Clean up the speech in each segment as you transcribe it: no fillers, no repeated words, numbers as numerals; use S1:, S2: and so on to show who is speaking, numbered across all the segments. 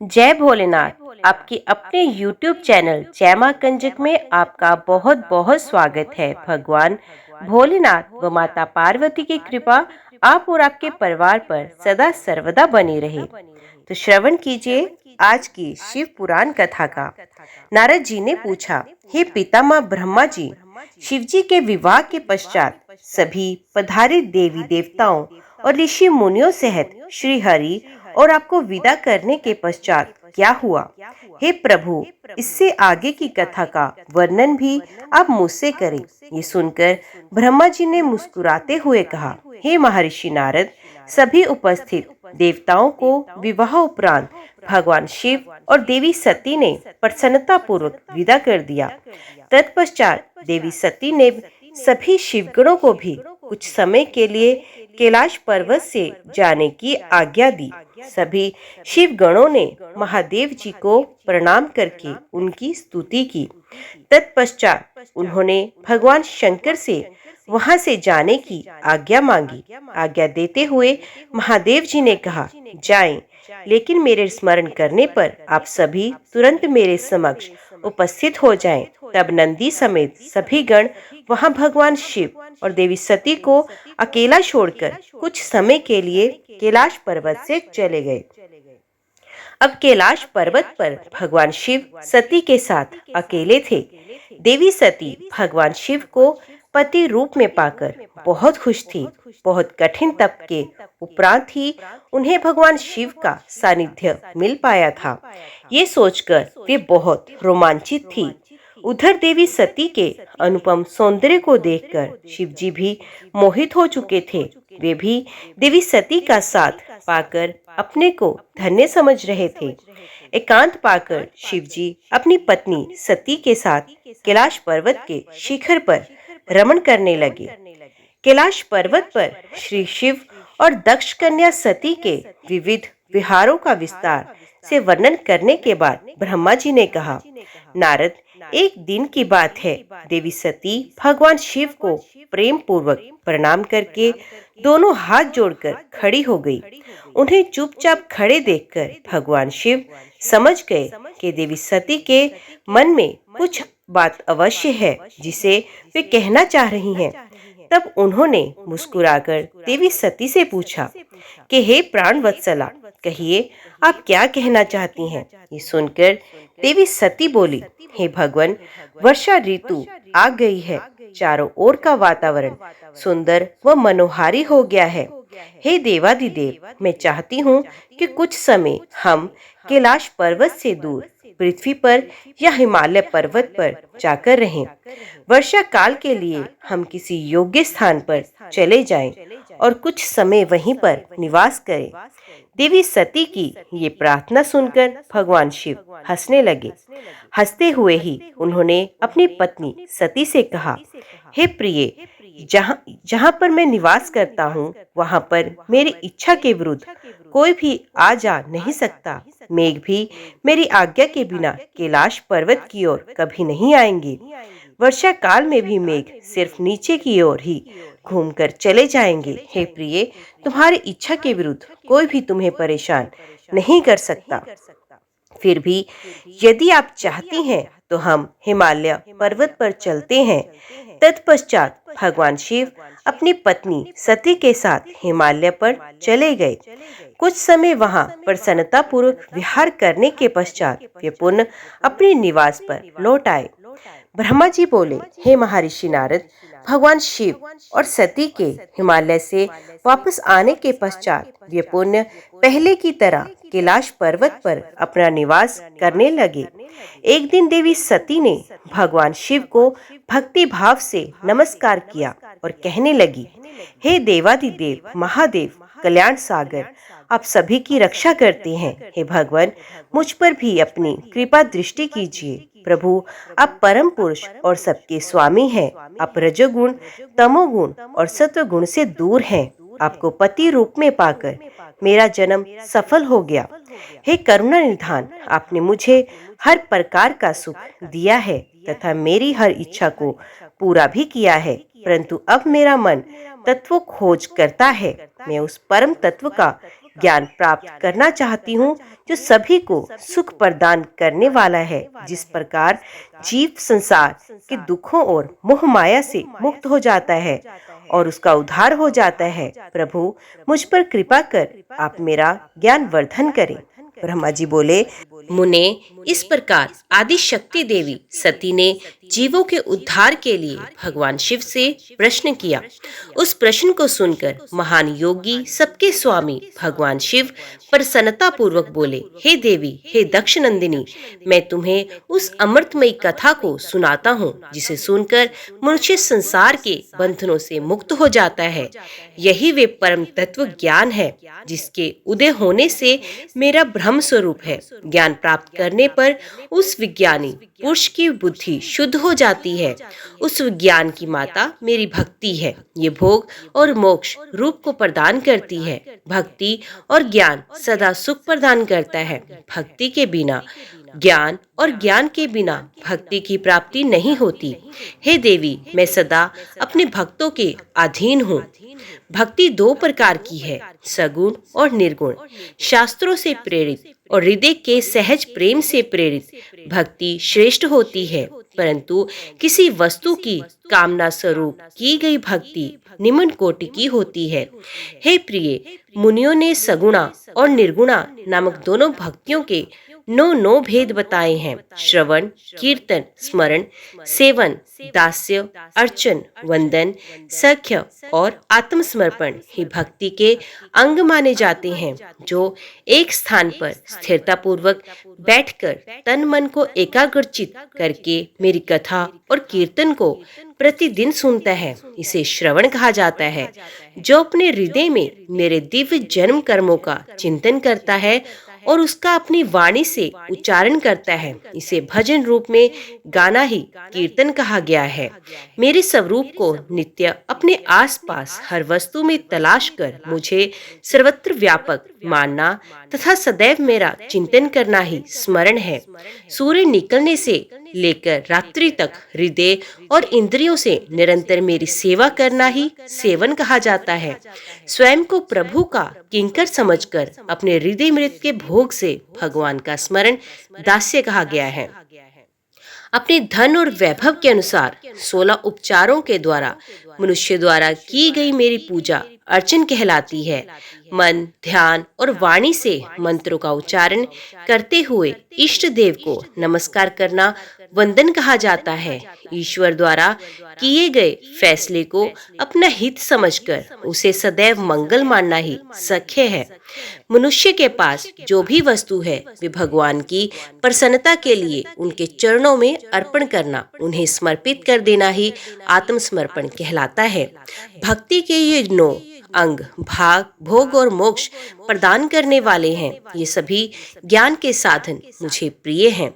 S1: जय भोलेनाथ। आपके अपने YouTube चैनल जय मां कंजक में आपका बहुत बहुत स्वागत है। भगवान भोलेनाथ व माता पार्वती की कृपा आप और आपके परिवार पर सदा सर्वदा बनी रहे। तो श्रवण कीजिए आज की शिव पुराण कथा का। नारद जी ने पूछा, हे पितामह ब्रह्मा जी, शिव जी के विवाह के पश्चात सभी पधारे देवी देवताओं और ऋषि मुनियों सहित श्री हरि और आपको विदा करने के पश्चात क्या हुआ? हे प्रभु, इससे आगे की कथा का वर्णन भी आप मुझसे करें। ये सुनकर ब्रह्मा जी ने मुस्कुराते हुए कहा, हे महर्षि नारद, सभी उपस्थित देवताओं को विवाह उपरांत भगवान शिव और देवी सती ने प्रसन्नता पूर्वक विदा कर दिया। तत्पश्चात देवी सती ने सभी शिवगणों को भी कुछ समय के लिए कैलाश पर्वत से जाने की आज्ञा दी। सभी शिवगणों ने महादेव जी को प्रणाम करके उनकी स्तुति की। तत्पश्चात उन्होंने भगवान शंकर से वहां से जाने की आज्ञा मांगी। आज्ञा देते हुए महादेव जी ने कहा, जाएं, लेकिन मेरे स्मरण करने पर आप सभी तुरंत मेरे समक्ष उपस्थित हो जाएं। तब नंदी समेत सभी गण वहां भगवान शिव और देवी सती को अकेला छोड़कर कुछ समय के लिए कैलाश पर्वत से चले गए। अब कैलाश पर्वत पर भगवान शिव सती के साथ अकेले थे। देवी सती भगवान शिव को पति रूप में पाकर बहुत खुश थी। बहुत कठिन तप के उपरांत ही उन्हें भगवान शिव का सानिध्य मिल पाया था। ये सोचकर वे बहुत रोमांचित थी। उधर देवी सती के अनुपम सौंदर्य को देखकर शिवजी भी मोहित हो चुके थे। वे भी देवी सती का साथ पाकर अपने को धन्य समझ रहे थे। एकांत पाकर शिवजी अपनी पत्नी सती के साथ कैलाश पर्वत के शिखर पर रमण करने लगे। कैलाश पर्वत पर श्री शिव और दक्ष कन्या सती के विविध विहारों का विस्तार से वर्णन करने के बाद ब्रह्मा जी ने कहा, नारद, एक दिन की बात है। देवी सती भगवान शिव को प्रेम पूर्वक प्रणाम करके दोनों हाथ जोड़कर खड़ी हो गई। उन्हें चुपचाप खड़े देखकर भगवान शिव समझ गए कि देवी सती के मन में कुछ बात अवश्य है जिसे वे कहना चाह रही हैं। तब उन्होंने मुस्कुराकर देवी सती से पूछा कि हे प्राण वत्सला, कहिए आप क्या कहना चाहती हैं? ये सुनकर देवी सती बोली, हे भगवान, वर्षा ऋतु आ गई है। चारों ओर का वातावरण सुंदर व मनोहारी हो गया है। हे देवादिदेव, मैं चाहती हूँ कि कुछ समय हम कैलाश पर्वत से दूर पृथ्वी पर या हिमालय पर्वत पर जाकर रहें। वर्षा काल के लिए हम किसी योग्य स्थान पर चले जाएं और कुछ समय वहीं पर निवास करें। देवी सती की ये प्रार्थना सुनकर भगवान शिव हंसने लगे। हंसते हुए ही उन्होंने अपनी पत्नी सती से कहा, हे प्रिय, जहाँ पर मैं निवास करता हूँ वहाँ पर मेरी इच्छा के विरुद्ध कोई भी आ जा नहीं सकता। मेघ भी मेरी आज्ञा के बिना कैलाश पर्वत की ओर कभी नहीं आएंगे। वर्षा काल में भी मेघ सिर्फ नीचे की ओर ही घूमकर चले जाएंगे। हे प्रिय, तुम्हारी इच्छा के विरुद्ध कोई भी तुम्हें परेशान नहीं कर सकता। फिर भी यदि आप चाहती हैं तो हम हिमालय पर्वत पर चलते हैं। तत्पश्चात भगवान शिव अपनी पत्नी सती के साथ हिमालय पर चले गए। कुछ समय वहां प्रसन्नता पूर्वक विहार करने के पश्चात वे पुनः अपने निवास पर लौट आए। ब्रह्मा जी बोले, हे महर्षि नारद, भगवान शिव और सती के हिमालय से वापस आने के पश्चात वे पुनः पहले की तरह कैलाश पर्वत पर अपना निवास करने लगे। एक दिन देवी सती ने भगवान शिव को भक्ति भाव से नमस्कार किया और कहने लगी, हे देवादिदेव महादेव कल्याण सागर, आप सभी की रक्षा करते हैं। हे भगवान, मुझ पर भी अपनी कृपा दृष्टि कीजिए। प्रभु, आप परम पुरुष और सबके स्वामी हैं। आप रजोगुण, तमोगुण और सत्वगुण से दूर हैं। आपको पति रूप में पाकर मेरा जन्म सफल हो गया। हे करुणा निधान, आपने मुझे हर प्रकार का सुख दिया है तथा मेरी हर इच्छा को पूरा भी किया है, परंतु अब मेरा मन तत्व खोज करता है। मैं उस परम तत्व का ज्ञान प्राप्त करना चाहती हूँ जो सभी को सुख प्रदान करने वाला है। जिस प्रकार जीव संसार के दुखों और मोह माया से मुक्त हो जाता है और उसका उद्धार हो जाता है, प्रभु मुझ पर कृपा कर आप मेरा ज्ञान वर्धन करें। ब्रह्मा जी बोले, मुने, इस प्रकार आदि शक्ति देवी सती ने जीवों के उद्धार के लिए भगवान शिव से प्रश्न किया। उस प्रश्न को सुनकर महान योगी सबके स्वामी भगवान शिव प्रसन्नता पूर्वक बोले, हे देवी, हे दक्ष नंदिनी, मैं तुम्हें उस अमृतमयी कथा को सुनाता हूँ जिसे सुनकर मनुष्य संसार के बंधनों से मुक्त हो जाता है। यही वे परम तत्व ज्ञान है जिसके उदय होने से मेरा ब्रह्म स्वरूप है। ज्ञान प्राप्त करने पर उस विज्ञानी पुरुष की बुद्धि शुद्ध हो जाती है। उस विज्ञान की माता मेरी भक्ति है। ये भोग और मोक्ष रूप को प्रदान करती है। भक्ति और ज्ञान सदा सुख प्रदान करता है। भक्ति के बिना ज्ञान और ज्ञान के बिना भक्ति की प्राप्ति नहीं होती। हे देवी, मैं सदा अपने भक्तों के अधीन हूँ। भक्ति दो प्रकार की है, सगुण और निर्गुण। शास्त्रों से प्रेरित और हृदय के सहज प्रेम से प्रेरित भक्ति श्रेष्ठ होती है, परंतु किसी वस्तु की कामना स्वरूप की गई भक्ति निम्न कोटि की होती है। हे प्रिय, मुनियों ने सगुणा और निर्गुणा नामक दोनों भक्तियों के नौ भेद बताए हैं। श्रवण, कीर्तन, स्मरण, सेवन, दास्य, अर्चन, वंदन, सख्य और आत्मसमर्पण ही भक्ति के अंग माने जाते हैं। जो एक स्थान पर स्थिरता पूर्वक बैठकर तन मन को एकाग्रचित करके मेरी कथा और कीर्तन को प्रतिदिन सुनता है, इसे श्रवण कहा जाता है। जो अपने हृदय में मेरे दिव्य जन्म कर्मों का चिंतन करता है और उसका अपनी वाणी से उच्चारण करता है, इसे भजन रूप में गाना ही कीर्तन कहा गया है। मेरे स्वरूप को नित्य अपने आसपास हर वस्तु में तलाश कर मुझे सर्वत्र व्यापक मानना तथा सदैव मेरा चिंतन करना ही स्मरण है। सूर्य निकलने से लेकर रात्रि तक हृदय और इंद्रियों से निरंतर मेरी सेवा करना ही सेवन कहा जाता है। स्वयं को प्रभु का किंकर समझकर अपने हृदय मृत के भोग से भगवान का स्मरण दास्य कहा गया है। अपने धन और वैभव के अनुसार 16 उपचारों के द्वारा मनुष्य द्वारा की गई मेरी पूजा अर्चन कहलाती है। मन, ध्यान और वाणी से मंत्रों का उच्चारण करते हुए इष्ट देव को नमस्कार करना वंदन कहा जाता है। ईश्वर द्वारा किए गए फैसले को अपना हित समझकर उसे सदैव मंगल मानना ही सख्य है। मनुष्य के पास जो भी वस्तु है वे भगवान की प्रसन्नता के लिए उनके चरणों में अर्पण करना, उन्हें समर्पित कर देना ही आत्मसमर्पण कहलाता है। भक्ति के ये 9 अंग भाग, भोग और मोक्ष प्रदान करने वाले हैं। ये सभी ज्ञान के साधन मुझे प्रिय हैं।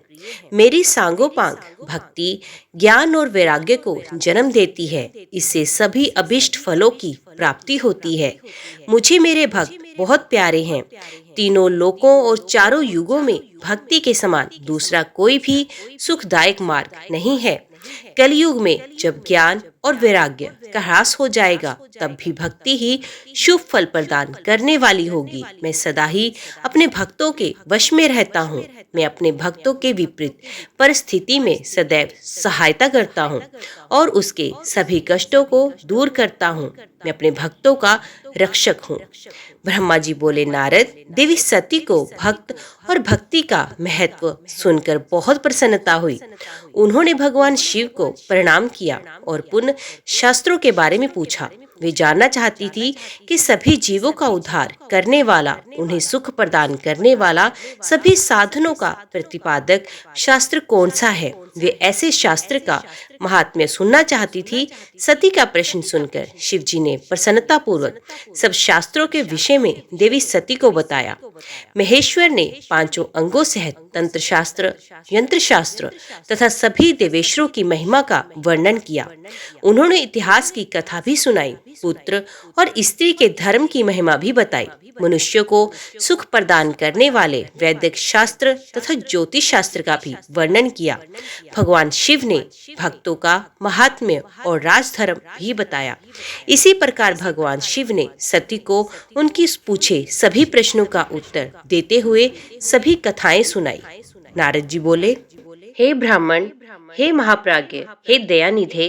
S1: मेरी सांगोपांग भक्ति ज्ञान और वैराग्य को जन्म देती है। इससे सभी अभिष्ट फलों की प्राप्ति होती है। मुझे मेरे भक्त बहुत प्यारे हैं। तीनों लोकों और चारों युगों में भक्ति के समान दूसरा कोई भी सुखदायक मार्ग नहीं है। कलयुग में जब ज्ञान और वैराग्य का ह्रास हो जाएगा, तब भी भक्ति ही शुभ फल प्रदान करने वाली होगी। मैं सदा ही अपने भक्तों के वश में रहता हूँ। मैं अपने भक्तों के विपरीत परिस्थिति में सदैव सहायता करता हूँ और उसके सभी कष्टों को दूर करता हूँ। मैं अपने भक्तों का रक्षक हूँ। ब्रह्मा जी बोले, नारद, देवी सती को भक्त और भक्ति का महत्व सुनकर बहुत प्रसन्नता हुई। उन्होंने भगवान शिव को प्रणाम किया और पुनः शास्त्रों के बारे में पूछा। वे जानना चाहती थी कि सभी जीवों का उद्धार करने वाला, उन्हें सुख प्रदान करने वाला, सभी साधनों का प्रतिपादक शास्त्र कौन सा है। वे ऐसे शास्त्र का महात्म्य सुनना चाहती थी। सती का प्रश्न सुनकर शिव जी ने प्रसन्नता पूर्वक सब शास्त्रों के विषय में देवी सती को बताया। महेश्वर ने 5 अंगों सहित तंत्र शास्त्र, यंत्र शास्त्र तथा सभी देवेश्वरों की महिमा का वर्णन किया। उन्होंने इतिहास की कथा भी सुनाई। पुत्र और स्त्री के धर्म की महिमा भी बताई। मनुष्य को सुख प्रदान करने वाले वैदिक शास्त्र तथा ज्योतिष शास्त्र का भी वर्णन किया। भगवान शिव ने भक्तों का महात्म्य और राजधर्म भी बताया। इसी प्रकार भगवान शिव ने सती को उनकी पूछे सभी प्रश्नों का उत्तर देते हुए सभी कथाएं सुनाई। नारद जी बोले, हे ब्राह्मण, हे महाप्राज्ञ, हे दयानिधे,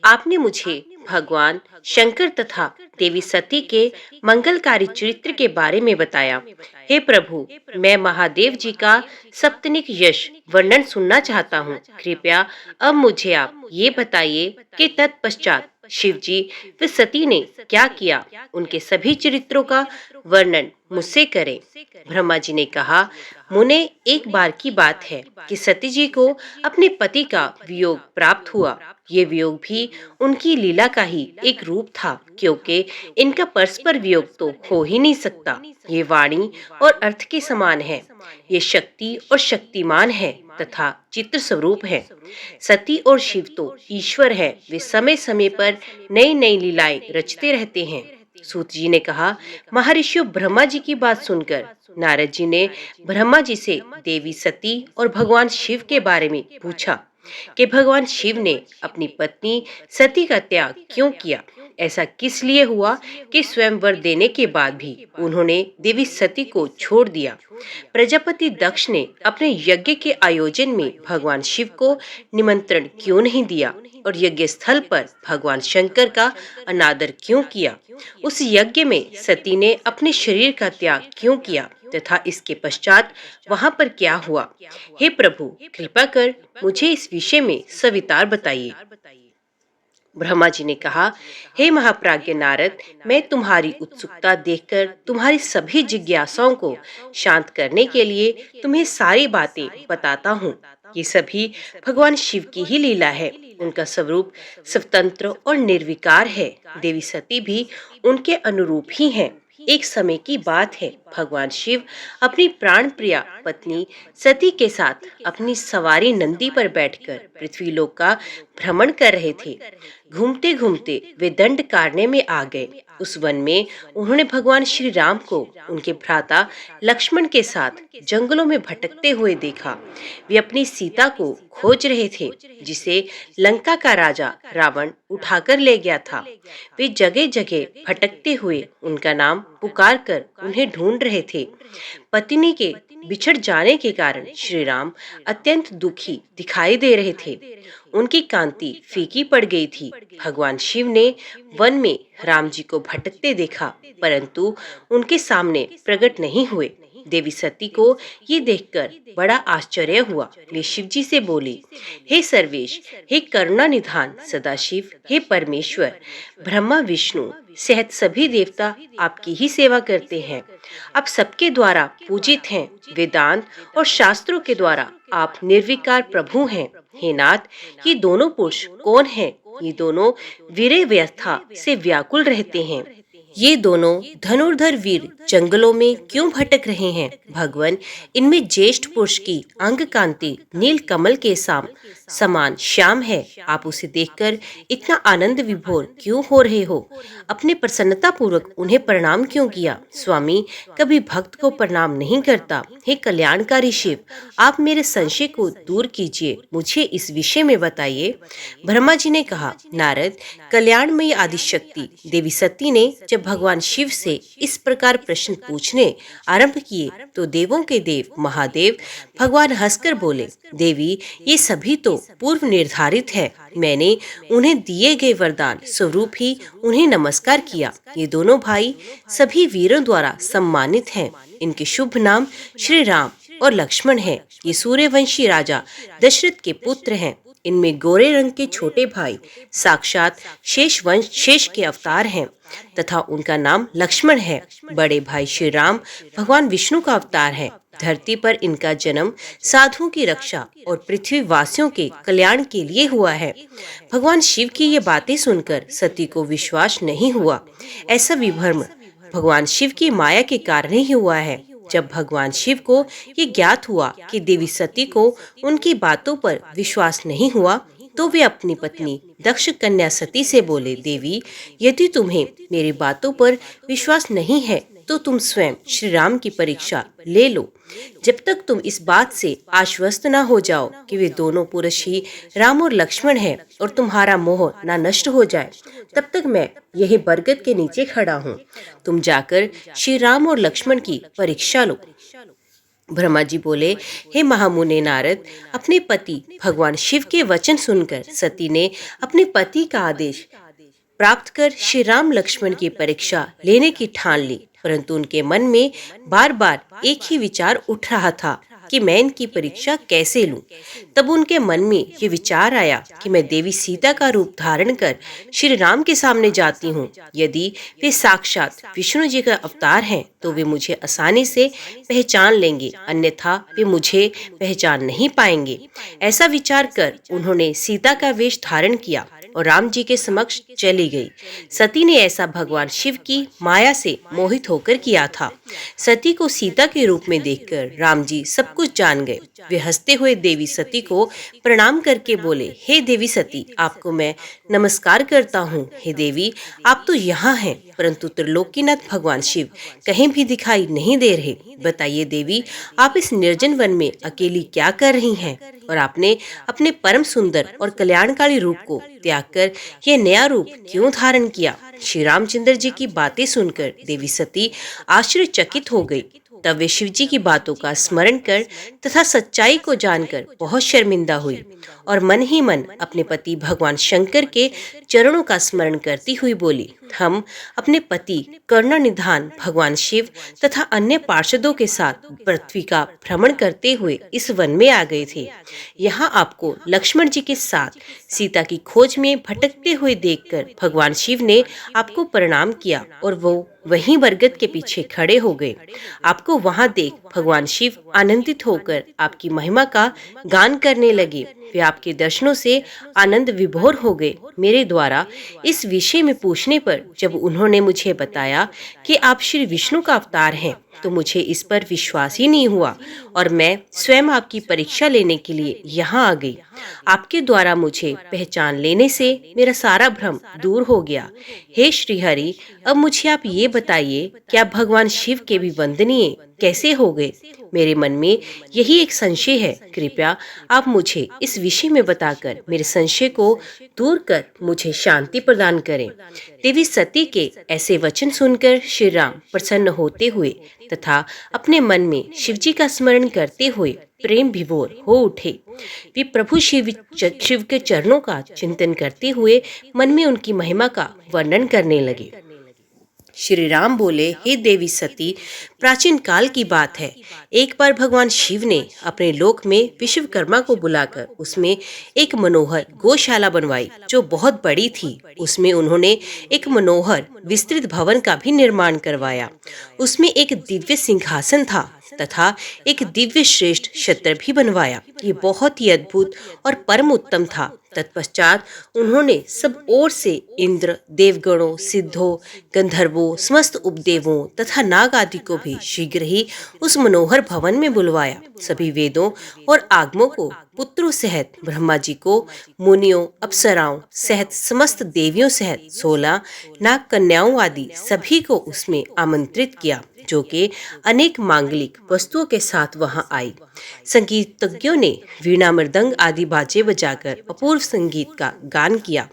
S1: आपने मुझे भगवान शंकर तथा देवी सती के मंगलकारी चरित्र के बारे में बताया। हे प्रभु, मैं महादेव जी का सप्तनिक यश वर्णन सुनना चाहता हूँ। कृपया अब मुझे आप ये बताइए कि तत्पश्चात शिव जी व सती ने क्या किया। उनके सभी चरित्रों का वर्णन मुझसे करें। ब्रह्मा जी ने कहा, मुने, एक बार की बात है कि सती जी को अपने पति का वियोग प्राप्त हुआ। ये वियोग भी उनकी लीला का ही एक रूप था, क्योंकि इनका परस्पर वियोग तो हो ही नहीं सकता। ये वाणी और अर्थ के समान है। ये शक्ति और शक्तिमान है तथा चित्र स्वरूप है। सती और शिव तो ईश्वर है। वे समय समय पर नई नई लीलाएं रचते रहते हैं। सूत जी ने कहा, महर्षियों, ब्रह्मा जी की बात सुनकर नारद जी ने ब्रह्मा जी से देवी सती और भगवान शिव के बारे में पूछा कि भगवान शिव ने अपनी पत्नी सती का त्याग क्यों किया। ऐसा किस लिए हुआ कि स्वयंवर देने के बाद भी उन्होंने देवी सती को छोड़ दिया। प्रजापति दक्ष ने अपने यज्ञ के आयोजन में भगवान शिव को निमंत्रण क्यों नहीं दिया और यज्ञ स्थल पर भगवान शंकर का अनादर क्यों किया। उस यज्ञ में सती ने अपने शरीर का त्याग क्यों किया तथा इसके पश्चात वहां पर क्या हुआ। हे प्रभु, कृपा कर मुझे इस विषय में सविस्तार बताइए। ब्रह्मा जी ने कहा, हे महाप्राज्ञ नारद, मैं तुम्हारी उत्सुकता देखकर तुम्हारी सभी जिज्ञासाओं को शांत करने के लिए तुम्हें सारी बातें बताता हूँ। ये सभी भगवान शिव की ही लीला है। उनका स्वरूप स्वतंत्र और निर्विकार है। देवी सती भी उनके अनुरूप ही हैं। एक समय की बात है, भगवान शिव अपनी प्राण प्रिया पत्नी सती के साथ अपनी सवारी नंदी पर बैठकर पृथ्वीलोक का भ्रमण कर रहे थे। घूमते घूमते वे दंडकारण्य में आ गए। उस वन में उन्होंने भगवान श्री राम को उनके भ्राता लक्ष्मण के साथ जंगलों में भटकते हुए देखा। वे अपनी सीता को खोज रहे थे, जिसे लंका का राजा रावण उठाकर ले गया था। वे जगह जगह भटकते हुए उनका नाम पुकार कर उन्हें ढूंढ रहे थे। पत्नी के बिछड़ जाने के कारण श्री राम अत्यंत दुखी दिखाई दे रहे थे। उनकी कांति फीकी पड़ गई थी। भगवान शिव ने वन में राम जी को भटकते देखा, परंतु उनके सामने प्रकट नहीं हुए। देवी सती को ये देखकर बड़ा आश्चर्य हुआ। वे शिव जी से बोली, हे सर्वेश, हे करुणा निधान सदाशिव, हे परमेश्वर, ब्रह्मा विष्णु सहित सभी देवता आपकी ही सेवा करते हैं। आप सबके द्वारा पूजित हैं। वेदांत और शास्त्रों के द्वारा आप निर्विकार प्रभु हैं। हे नाथ, ये दोनों पुरुष कौन हैं? ये दोनों वीर व्यवस्था से व्याकुल रहते हैं। ये दोनों धनुर्धर वीर जंगलों में क्यों भटक रहे हैं? भगवान, इनमें ज्येष्ठ पुरुष की अंग कांति नील कमल के समान श्याम है। आप उसे देखकर इतना आनंद विभोर क्यों हो रहे हो? अपने प्रसन्नता पूर्वक उन्हें प्रणाम क्यों किया? स्वामी कभी भक्त को प्रणाम नहीं करता। हे कल्याणकारी शिव, आप मेरे संशय को दूर कीजिए। मुझे इस विषय में बताइए। ब्रह्मा जी ने कहा, नारद, कल्याणमयी आदिशक्ति देवी सती ने जब भगवान शिव से इस प्रकार प्रश्न पूछने आरंभ किए तो देवों के देव महादेव भगवान हंसकर बोले, देवी, ये सभी तो पूर्व निर्धारित है। मैंने उन्हें दिए गए वरदान स्वरूप ही उन्हें नमस्कार किया। ये दोनों भाई सभी वीरों द्वारा सम्मानित हैं। इनके शुभ नाम श्री राम और लक्ष्मण हैं। ये सूर्यवंशी राजा दशरथ के पुत्र हैं। इनमें गोरे रंग के छोटे भाई साक्षात शेष के अवतार हैं तथा उनका नाम लक्ष्मण है। बड़े भाई श्री राम भगवान विष्णु का अवतार है। धरती पर इनका जन्म साधुओं की रक्षा और पृथ्वी वासियों के कल्याण के लिए हुआ है। भगवान शिव की ये बातें सुनकर सती को विश्वास नहीं हुआ। ऐसा विभ्रम भगवान शिव की माया के कारण ही हुआ है। जब भगवान शिव को ये ज्ञात हुआ कि देवी सती को उनकी बातों पर विश्वास नहीं हुआ, तो वे अपनी पत्नी दक्ष कन्या सती से बोले, देवी, यदि तुम्हें मेरी बातों पर विश्वास नहीं है तो तुम स्वयं श्री राम की परीक्षा ले लो। जब तक तुम इस बात से आश्वस्त ना हो जाओ कि वे दोनों पुरुष ही राम और लक्ष्मण हैं और तुम्हारा मोह ना नष्ट हो जाए, तब तक मैं यही बरगद के नीचे खड़ा हूँ। तुम जाकर श्री राम और लक्ष्मण की परीक्षा लो। ब्रह्मा जी बोले, हे महामुने नारद, अपने पति भगवान शिव के वचन सुनकर सती ने अपने पति का आदेश प्राप्त कर श्री राम लक्ष्मण की परीक्षा लेने की ठान ली। परंतु उनके मन में बार बार एक ही विचार उठ रहा था कि मैं इनकी परीक्षा कैसे लूं। तब उनके मन में ये विचार आया कि मैं देवी सीता का रूप धारण कर श्री राम के सामने जाती हूँ। यदि वे साक्षात विष्णु जी का अवतार हैं तो वे मुझे आसानी से पहचान लेंगे, अन्यथा वे मुझे पहचान नहीं पाएंगे। ऐसा विचार कर उन्होंने सीता का वेश धारण किया और राम जी के समक्ष चली गई। सती ने ऐसा भगवान शिव की माया से मोहित होकर किया था। सती को सीता के रूप में देखकर राम जी सब कुछ जान गए। वे हंसते हुए देवी सती को प्रणाम करके बोले, हे देवी सती, आपको मैं नमस्कार करता हूँ। हे देवी, आप तो यहाँ हैं, परंतु त्रिलोकीनाथ भगवान शिव कहीं भी दिखाई नहीं दे रहे। बताइए देवी, आप इस निर्जन वन में अकेली क्या कर रही हैं? और आपने अपने परम सुंदर और कल्याणकारी रूप को त्याग कर यह नया रूप क्यों धारण किया? श्री रामचंद्र जी की बातें सुनकर देवी सती आश्चर्यचकित हो गई। तब वे शिव जी की बातों का स्मरण कर तथा सच्चाई को जानकर बहुत शर्मिंदा हुई और मन ही मन अपने पति भगवान शंकर के चरणों का स्मरण करती हुई बोली, हम अपने पति कर्णनिधान भगवान शिव तथा अन्य पार्षदों के साथ पृथ्वी का भ्रमण करते हुए इस वन में आ गए थे। यहाँ आपको लक्ष्मण जी के साथ सीता की खोज में भटकते हुए देखकर भगवान शिव ने आपको प्रणाम किया और वो वहीं बरगद के पीछे खड़े हो गए। आपको वहां देख भगवान शिव आनंदित होकर आपकी महिमा का गान करने लगे। वे आपके दर्शनों से आनंद विभोर हो गए। मेरे द्वारा इस विषय में पूछने पर जब उन्होंने मुझे बताया कि आप श्री विष्णु का अवतार हैं, तो मुझे इस पर विश्वास ही नहीं हुआ और मैं स्वयं आपकी परीक्षा लेने के लिए यहाँ आ गई। आपके द्वारा मुझे पहचान लेने से मेरा सारा भ्रम दूर हो गया। हे श्री हरि, अब मुझे आप ये बताइए कि आप भगवान शिव के भी वंदनीय कैसे हो गए? मेरे मन में यही एक संशय है। कृपया आप मुझे इस विषय में बताकर मेरे संशय को दूर कर मुझे शांति प्रदान करें। देवी सती के ऐसे वचन सुनकर श्री राम प्रसन्न होते हुए तथा अपने मन में शिवजी का स्मरण करते हुए प्रेम विभोर हो उठे। वे प्रभु शिव के चरणों का चिंतन करते हुए मन में उनकी महिमा का वर्णन करने लगे। श्री राम बोले, हे देवी सती, प्राचीन काल की बात है। एक बार भगवान शिव ने अपने लोक में विश्वकर्मा को बुलाकर उसमें एक मनोहर गौशाला बनवाई जो बहुत बड़ी थी। उसमें उन्होंने एक मनोहर विस्तृत भवन का भी निर्माण करवाया। उसमें एक दिव्य सिंहासन था तथा एक दिव्य श्रेष्ठ छत्र भी बनवाया। ये बहुत ही अद्भुत और परम उत्तम था। तत्पश्चात उन्होंने सब ओर से इंद्र, देवगणों, सिद्धों, गंधर्वों, समस्त उपदेवों तथा नाग आदि को भी शीघ्र ही उस मनोहर भवन में बुलवाया। सभी वेदों और आगमों को पुत्रों सहित, ब्रह्मा जी को मुनियों, अप्सराओं सहित, समस्त देवियों सहित 16 नाग कन्याओं आदि सभी को उसमें आमंत्रित किया, जो कि अनेक मांगलिक वस्तुओं के साथ वहां आई। संगीतज्ञों ने वीणा, मृदंग आदि बाजे बजाकर अपूर्व संगीत का गान किया।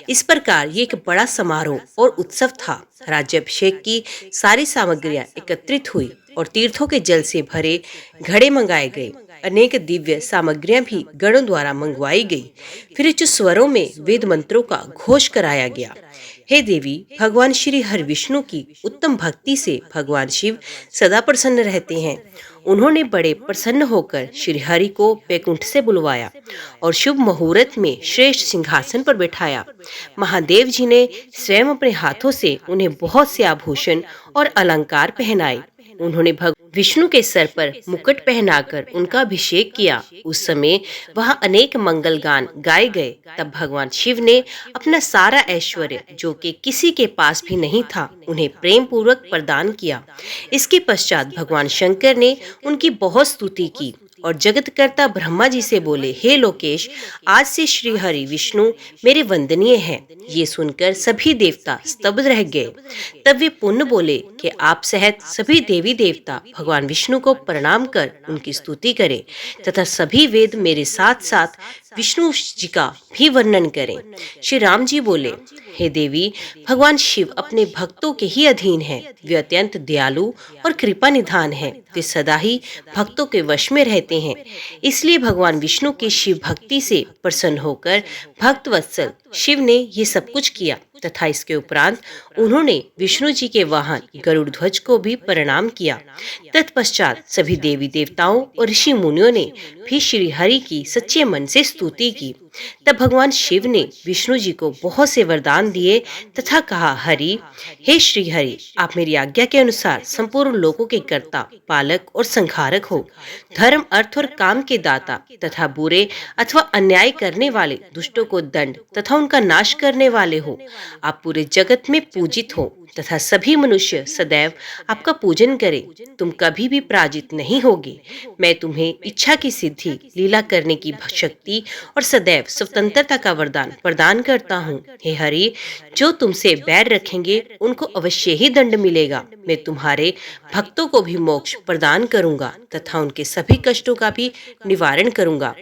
S1: इस प्रकार ये एक बड़ा समारोह और उत्सव था। राज्याभिषेक की सारी सामग्रियां एकत्रित हुई और तीर्थों के जल से भरे घड़े मंगाए गए। अनेक दिव्य सामग्रियां भी गणों द्वारा मंगवाई गई। फिर उच्च स्वरों में वेद मंत्रों का घोष कराया गया। हे देवी, भगवान श्री हरि विष्णु की उत्तम भक्ति से भगवान शिव सदा प्रसन्न रहते हैं। उन्होंने बड़े प्रसन्न होकर श्री हरि को वैकुंठ से बुलवाया और शुभ मुहूर्त में श्रेष्ठ सिंहासन पर बैठाया। महादेव जी ने स्वयं अपने हाथों से उन्हें बहुत से आभूषण और अलंकार पहनाए। उन्होंने भगवान विष्णु के सर पर मुकुट पहनाकर उनका अभिषेक किया। उस समय वहां अनेक मंगल गान गाए गए। तब भगवान शिव ने अपना सारा ऐश्वर्य, जो कि किसी के पास भी नहीं था, उन्हें प्रेम पूर्वक प्रदान किया। इसके पश्चात भगवान शंकर ने उनकी बहुत स्तुति की और जगतकर्ता ब्रह्मा जी से बोले, हे लोकेश, आज से श्री हरि विष्णु मेरे वंदनीय हैं। ये सुनकर सभी देवता स्तब्ध रह गए। तब वे पुनः बोले कि आप सहित सभी देवी देवता भगवान विष्णु को प्रणाम कर उनकी स्तुति करें तथा सभी वेद मेरे साथ साथ विष्णु जी का भी वर्णन करें। श्री राम जी बोले, हे देवी, भगवान शिव अपने भक्तों के ही अधीन हैं। वे अत्यंत दयालु और कृपा निधान हैं। वे सदा ही भक्तों के वश में रहते हैं। इसलिए भगवान विष्णु की शिव भक्ति से प्रसन्न होकर भक्त वत्सल शिव ने ये सब कुछ किया तथा इसके उपरांत उन्होंने विष्णु जी के वाहन गरुड़ ध्वज को भी प्रणाम किया। तत्पश्चात सभी देवी देवताओं और ऋषि मुनियों ने भी श्री हरि की सच्चे मन से स्तुति की। तब भगवान शिव ने विष्णु जी को बहुत से वरदान दिए तथा कहा, हरि, हे श्री हरि, आप मेरी आज्ञा के अनुसार संपूर्ण लोकों के कर्ता, पालक और संहारक हो। धर्म, अर्थ और काम के दाता तथा बुरे अथवा अन्याय करने वाले दुष्टों को दंड तथा उनका नाश करने वाले हो। आप पूरे जगत में पूजित हो तथा सभी मनुष्य सदैव आपका पूजन करें। तुम कभी भी पराजित नहीं होगे। मैं तुम्हें इच्छा की सिद्धि, लीला करने की शक्ति और सदैव स्वतंत्रता का वरदान प्रदान करता हूँ। हे हरि, जो तुमसे बैर रखेंगे उनको अवश्य ही दंड मिलेगा। मैं तुम्हारे भक्तों को भी मोक्ष प्रदान करूंगा तथा उनके सभी कष्टों का भी निवारण करूंगा।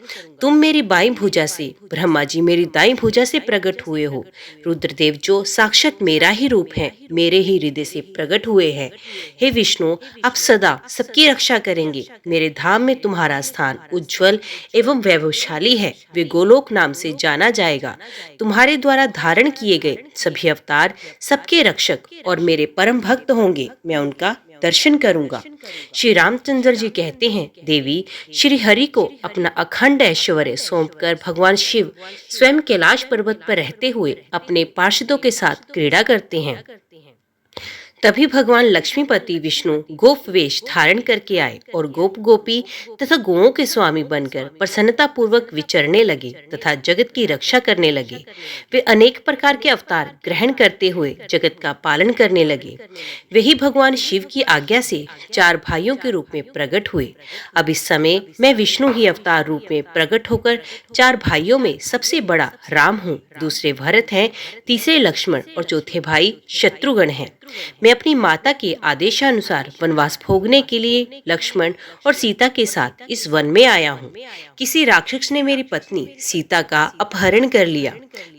S1: तुम मेरी बाईं भुजा से, ब्रह्मा जी मेरी दाईं भुजा से प्रकट हुए हो। रुद्रदेव जो साक्षात मेरा ही रूप है, मेरे ही हृदय से प्रकट हुए हैं। हे विष्णु, आप सदा सबकी रक्षा करेंगे। मेरे धाम में तुम्हारा स्थान उज्जवल एवं वैभवशाली है। वे गोलोक नाम से जाना जाएगा। तुम्हारे द्वारा धारण किए गए सभी अवतार सबके रक्षक और मेरे परम भक्त होंगे। मैं उनका दर्शन करूंगा। श्री रामचंद्र जी कहते हैं, देवी, श्री हरि को अपना अखंड ऐश्वर्य सौंपकर भगवान शिव स्वयं कैलाश पर्वत पर रहते हुए अपने पार्षदों के साथ क्रीड़ा करते हैं। तभी भगवान लक्ष्मीपति विष्णु गोप वेश धारण करके आए और गोप गोपी तथा गौओं के स्वामी बनकर प्रसन्नता पूर्वक विचरने लगे तथा जगत की रक्षा करने लगे। वे अनेक प्रकार के अवतार ग्रहण करते हुए जगत का पालन करने लगे। वही भगवान शिव की आज्ञा से 4 भाइयों के रूप में प्रकट हुए। अब इस समय मैं विष्णु ही अवतार रूप में प्रकट होकर 4 भाइयों में सबसे बड़ा राम हूँ, दूसरे भरत हैं, तीसरे लक्ष्मण और चौथे भाई शत्रुघ्न हैं। मैं अपनी माता के आदेशानुसार वनवास भोगने के लिए लक्ष्मण और सीता के साथ इस वन में आया हूँ। किसी राक्षस ने मेरी पत्नी सीता का अपहरण कर लिया।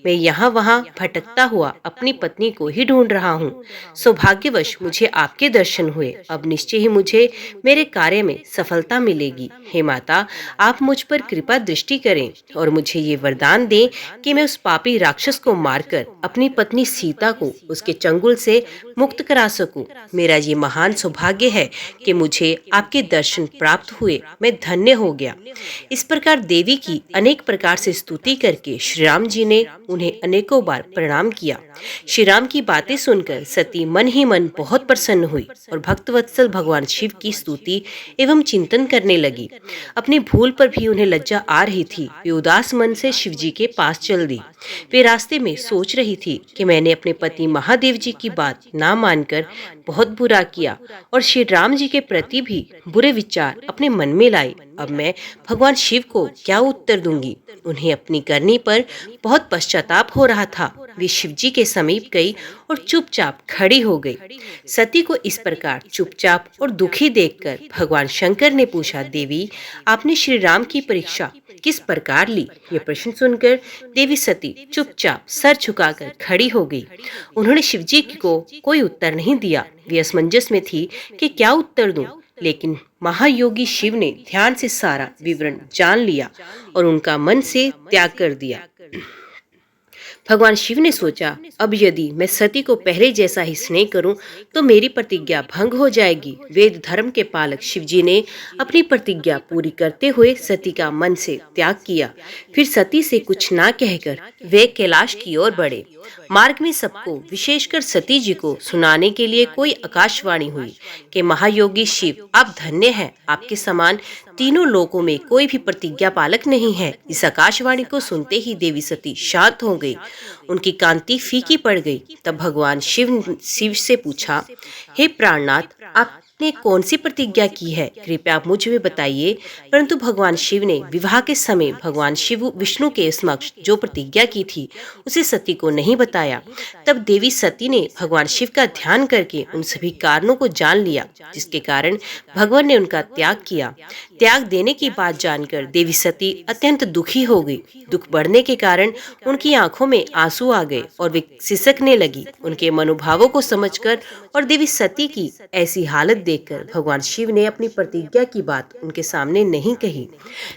S1: मैं यहाँ वहाँ भटकता हुआ अपनी पत्नी को ही ढूंढ रहा हूँ। सौभाग्यवश मुझे आपके दर्शन हुए। अब निश्चय ही मुझे मेरे कार्य में सफलता मिलेगी। हे माता, आप मुझ पर कृपा दृष्टि करें और मुझे ये वरदान दें कि मैं उस पापी राक्षस को मारकर अपनी पत्नी सीता को उसके चंगुल से मुक्त करा सकूं। मेरा ये महान सौभाग्य है कि मुझे आपके दर्शन प्राप्त हुए। मैं धन्य हो गया। इस प्रकार देवी की अनेक प्रकार से स्तुति करके श्री राम जी ने उन्हें अनेकों बार प्रणाम किया। श्री राम की बातें सुनकर सती मन ही मन बहुत प्रसन्न हुई और भक्तवत्सल भगवान शिव की स्तुति एवं चिंतन करने लगी। अपनी भूल पर भी उन्हें लज्जा आ रही थी। वे उदास मन से शिव जी के पास चल दी। वे रास्ते में सोच रही थी कि मैंने अपने पति महादेव जी की बात ना मानकर बहुत बुरा किया और श्री राम जी के प्रति भी बुरे विचार अपने मन में लाई। अब मैं भगवान शिव को क्या उत्तर दूंगी? उन्हें अपनी करनी पर बहुत पश्चाताप हो रहा था। वे शिव जी के समीप गई और चुपचाप खड़ी हो गई। सती को इस प्रकार चुपचाप और दुखी देखकर भगवान शंकर ने पूछा, देवी, आपने श्री राम की परीक्षा किस प्रकार ली? ये प्रश्न सुनकर देवी सती चुपचाप सर झुकाकर खड़ी हो गई। उन्होंने शिव जी को कोई उत्तर नहीं दिया। वे असमंजस में थी कि क्या उत्तर दूं, लेकिन महायोगी शिव ने ध्यान से सारा विवरण जान लिया और उनका मन से त्याग कर दिया। भगवान शिव ने सोचा, अब यदि मैं सती को पहले जैसा ही स्नेह करूं तो मेरी प्रतिज्ञा भंग हो जाएगी। वेद धर्म के पालक शिव जी ने अपनी प्रतिज्ञा पूरी करते हुए सती का मन से त्याग किया। फिर सती से कुछ ना कहकर वे कैलाश की ओर बढ़े। मार्ग में सबको, विशेषकर सती जी को सुनाने के लिए कोई आकाशवाणी हुई कि महायोगी शिव, आप धन्य हैं। आपके समान तीनों लोकों में कोई भी प्रतिज्ञा पालक नहीं है। इस आकाशवाणी को सुनते ही देवी सती शांत हो गई। उनकी कांति फीकी पड़ गई। तब भगवान शिव से पूछा, हे प्राणनाथ, आप आपने कौन सी प्रतिज्ञा की है, कृपया आप मुझे भी बताइए। परंतु भगवान शिव ने विवाह के समय भगवान शिव विष्णु के समक्ष जो प्रतिज्ञा की थी उसे सती को नहीं बताया। तब देवी सती ने भगवान शिव का ध्यान करके उन सभी कारणों को जान लिया जिसके कारण भगवान ने उनका त्याग किया। त्याग देने की बात जानकर देवी सती अत्यंत दुखी हो गई। दुख बढ़ने के कारण उनकी आंखों में आंसू आ गए और वे सिसकने लगी। उनके मनोभावों को समझकर और देवी सती की ऐसी हालत देखकर भगवान शिव ने अपनी प्रतिज्ञा की बात उनके सामने नहीं कही।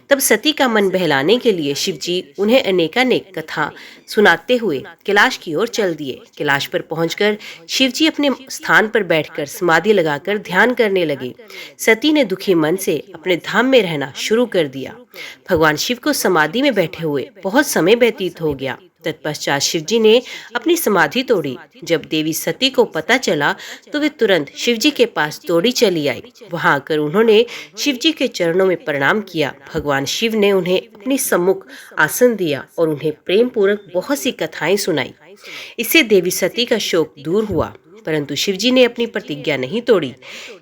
S1: तब सती का मन बहलाने के लिए शिव जी उन्हें अनेकानेक कथा सुनाते हुए कैलाश की ओर चल दिए। कैलाश पर पहुंचकर शिव जी अपने स्थान पर बैठकर समाधि लगाकर ध्यान करने लगे। सती ने दुखी मन से अपने धाम में रहना शुरू कर दिया। भगवान शिव को समाधि में बैठे हुए बहुत समय व्यतीत हो गया। तत्पश्चात शिव जी ने अपनी समाधि तोड़ी। जब देवी सती को पता चला तो वे तुरंत शिव जी के पास दौड़ी चली आई। वहां आकर उन्होंने शिव जी के चरणों में प्रणाम किया। भगवान शिव ने उन्हें अपनी सम्मुख आसन दिया और उन्हें प्रेम पूर्वक बहुत सी कथाएं सुनाई। इससे देवी सती का शोक दूर हुआ। परंतु शिव जी ने अपनी प्रतिज्ञा नहीं तोड़ी।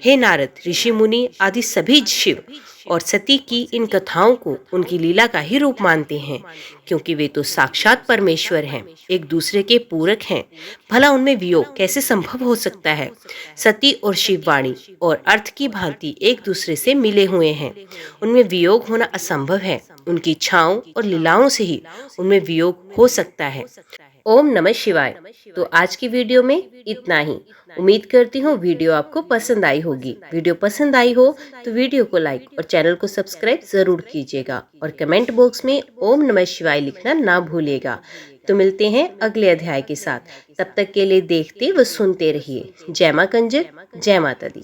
S1: हे नारद, ऋषि मुनि आदि सभी शिव और सती की इन कथाओं को उनकी लीला का ही रूप मानते हैं, क्योंकि वे तो साक्षात परमेश्वर हैं, एक दूसरे के पूरक हैं। भला उनमें वियोग कैसे संभव हो सकता है? सती और शिव वाणी और अर्थ की भांति एक दूसरे से मिले हुए हैं। उनमें वियोग होना असंभव है। उनकी इच्छाओं और लीलाओं से ही उनमें वियोग हो सकता है। ओम नमः शिवाय। तो आज की वीडियो में इतना ही। उम्मीद करती हूँ वीडियो आपको पसंद आई होगी। वीडियो पसंद आई हो तो वीडियो को लाइक और चैनल को सब्सक्राइब जरूर कीजिएगा और कमेंट बॉक्स में ओम नमः शिवाय लिखना ना भूलिएगा। तो मिलते हैं अगले अध्याय के साथ। तब तक के लिए देखते व सुनते रहिए। जय मां कंजक, जय माता दी।